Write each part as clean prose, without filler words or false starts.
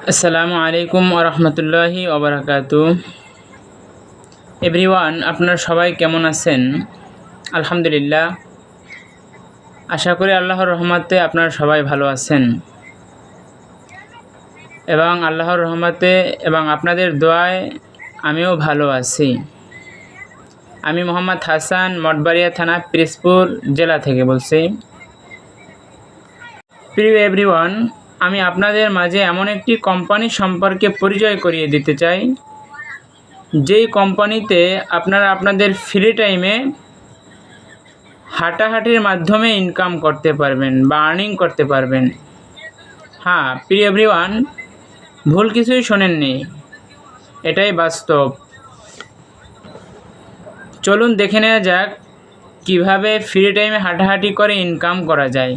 আসসালামু আলাইকুম ওয়া রাহমাতুল্লাহি ওয়া বারাকাতুহু। এভরিওয়ান, আপনারা সবাই কেমন আছেন? আলহামদুলিল্লাহ, আশা করি আল্লাহর রহমতে আপনারা সবাই ভালো আছেন এবং আল্লাহর রহমতে এবং আপনাদের দোয়ায় আমিও ভালো আছি। আমি মোহাম্মদ হাসান, মঠবাড়িয়া থানা, পিরোজপুর জেলা থেকে বলছি। প্রিয় এভরিওয়ান, আমি আপনাদের মাঝে এমন একটি কোম্পানি সম্পর্কে পরিচয় করিয়ে দিতে চাই, যেই কোম্পানিতে আপনারা আপনাদের ফ্রি টাইমে হাঁটাহাঁটির মাধ্যমে ইনকাম করতে পারবেন বা আর্নিং করতে পারবেন। হ্যাঁ প্রিয় এভরিওয়ান, ভুল কিছুই শোনেননি, এটাই বাস্তব। চলুন দেখে নেওয়া যাক কিভাবে ফ্রি টাইমে হাঁটাহাঁটি করে ইনকাম করা যায়।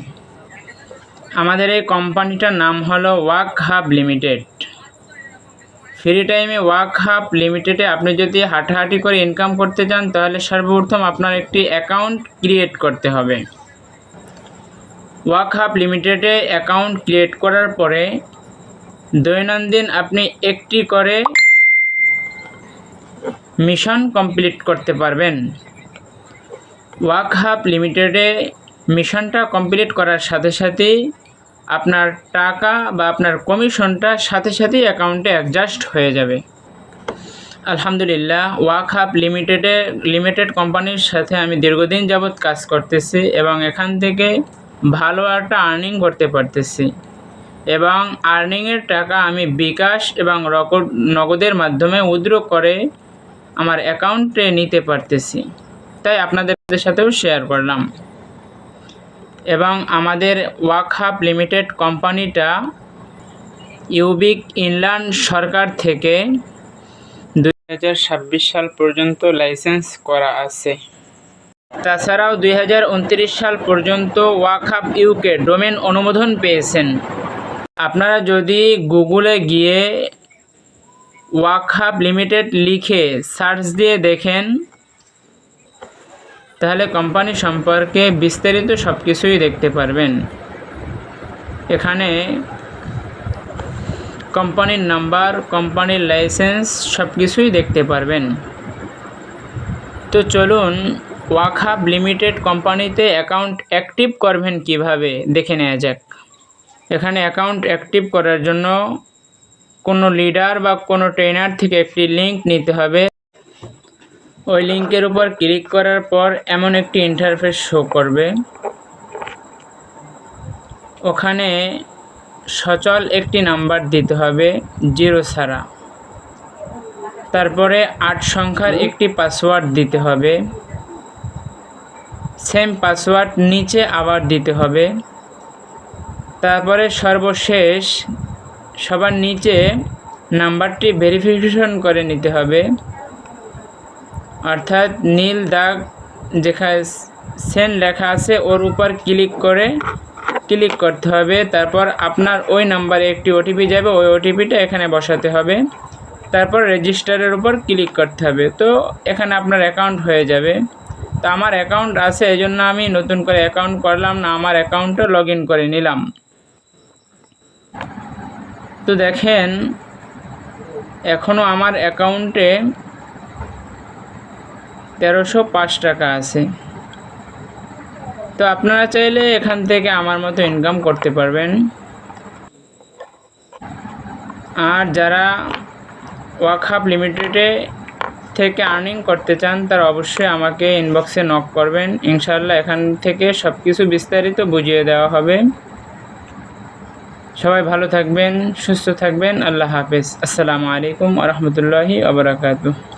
আমাদের এই কোম্পানিটার নাম হলো ওয়াক হাব লিমিটেড। ফ্রি টাইমে ওয়াক হাব লিমিটেডে আপনি যদি হাঁটাহাঁটি করে ইনকাম করতে চান, তাহলে সর্বপ্রথম আপনার একটি অ্যাকাউন্ট ক্রিয়েট করতে হবে। ওয়াক হাব লিমিটেডে অ্যাকাউন্ট ক্রিয়েট করার পরে দৈনন্দিন আপনি একটি করে মিশন কমপ্লিট করতে পারবেন। ওয়াক হাব লিমিটেডে মিশনটা কমপ্লিট করার সাথে সাথেই আপনার টাকা বা আপনার কমিশনটা সাথে সাথেই অ্যাকাউন্টে অ্যাডজাস্ট হয়ে যাবে। আলহামদুলিল্লাহ, ওয়াক হাব লিমিটেড কোম্পানির সাথে আমি দীর্ঘদিন যাবৎ কাজ করতেছি এবং এখান থেকে ভালো একটা আর্নিং করতে পারতেছি এবং আর্নিংয়ের টাকা আমি বিকাশ এবং নগদের মাধ্যমে উইথড্র করে আমার অ্যাকাউন্টে নিতে পারতেছি, তাই আপনাদের সাথেও শেয়ার করলাম। এবং আমাদের ওয়াক হাব লিমিটেড কোম্পানিটা ইউবিক ইনল্যান্ড সরকার থেকে 2026 সাল পর্যন্ত লাইসেন্স করা আছে। তাছাড়াও 2029 সাল পর্যন্ত ওয়াক হাব ইউকে ডোমেন অনুমোদন পেয়েছেন। আপনারা যদি গুগলে গিয়ে ওয়াক হাব লিমিটেড লিখে সার্চ দিয়ে দেখেন, তাহলে কোম্পানি সম্পর্কে বিস্তারিত সব কিছুই দেখতে পারবেন। এখানে কোম্পানির নাম্বার, কোম্পানির লাইসেন্স সব কিছুই দেখতে পারবেন। তো চলুন ওয়াক হাব লিমিটেড কোম্পানিতে অ্যাকাউন্ট অ্যাক্টিভ করবেন কিভাবে দেখে নেওয়া যাক। এখানে অ্যাকাউন্ট অ্যাক্টিভ করার জন্য কোনো লিডার বা কোনো ট্রেনার থেকে একটি লিঙ্ক নিতে হবে। ওই লিঙ্কের উপর ক্লিক করার পর এমন একটি ইন্টারফেস শো করবে। ওখানে সচল একটি নাম্বার দিতে হবে 0 ছাড়া, তারপরে 8 সংখ্যার একটি পাসওয়ার্ড দিতে হবে, সেম পাসওয়ার্ড নিচে আবার দিতে হবে। তারপরে সর্বশেষ সবার নিচে নাম্বারটি ভেরিফিকেশন করে নিতে হবে, অর্থাৎ নীল দাগ যেখানে সেন্ড লেখা আছে ওর উপর ক্লিক করতে হবে। তারপর আপনার ওই নাম্বারে একটি ওটিপি যাবে, ওই ওটিপিটা এখানে বসাতে হবে, তারপর রেজিস্টারের উপর ক্লিক করতে হবে। তো এখানে আপনার অ্যাকাউন্ট হয়ে যাবে। তো আমার অ্যাকাউন্ট আছে, এই জন্য আমি নতুন করে অ্যাকাউন্ট করলাম না, আমার অ্যাকাউন্টও লগ ইন করে নিলাম। তো দেখেন এখনও আমার অ্যাকাউন্টে 1305 টাকা আছে। তো আপনারা চাইলে এখান থেকে আমার মতো ইনকাম করতে পারবেন। আর যারা ওয়াক হাব লিমিটেডে থেকে আর্নিং করতে চান, তারা অবশ্যই আমাকে ইনবক্সে নক করবেন। ইনশাআল্লাহ এখান থেকে সব কিছু বিস্তারিত বুঝিয়ে দেওয়া হবে। সবাই ভালো থাকবেন, সুস্থ থাকবেন। আল্লাহ হাফেজ। আসসালামু আলাইকুম ওয়া রাহমাতুল্লাহি ওয়া বারাকাতুহু।